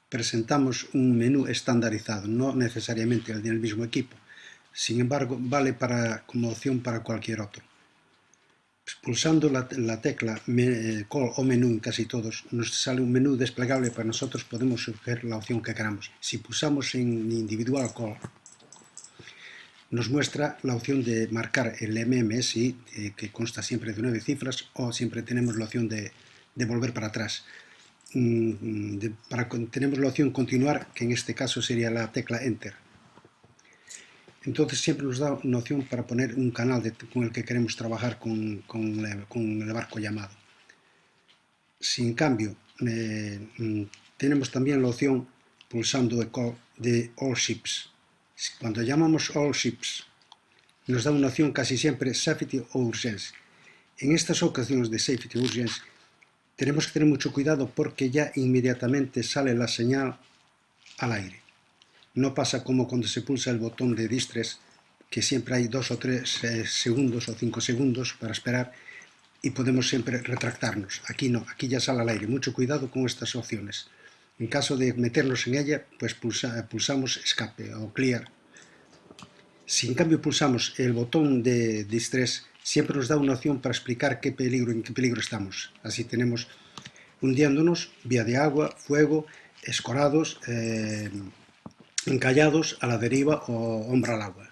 presentamos un menú estandarizado, no necesariamente el del mismo equipo. Sin embargo, vale como opción para cualquier otro. Pulsando la tecla Call o menú en casi todos, nos sale un menú desplegable para nosotros, podemos escoger la opción que queramos. Si pulsamos en individual Call, nos muestra la opción de marcar el MMSI, que consta siempre de 9 cifras, o siempre tenemos la opción de volver para atrás. Tenemos la opción continuar, que en este caso sería la tecla Enter. Entonces siempre nos da una opción para poner un canal con el que queremos trabajar con el barco llamado. Si en cambio tenemos también la opción, pulsando el call, de All Ships. Cuando llamamos All Ships, nos da una opción casi siempre Safety o Urgence. En estas ocasiones de Safety o Urgence tenemos que tener mucho cuidado porque ya inmediatamente sale la señal al aire. No pasa como cuando se pulsa el botón de Distress, que siempre hay 2 o 3 segundos o 5 segundos para esperar y podemos siempre retractarnos. Aquí no, aquí ya sale al aire. Mucho cuidado con estas opciones. En caso de meternos en ella, pues pulsamos Escape o Clear. Si en cambio pulsamos el botón de Distress, siempre nos da una opción para explicar en qué peligro estamos. Así tenemos hundiéndonos, vía de agua, fuego, escorados, encallados, a la deriva o hombro al agua.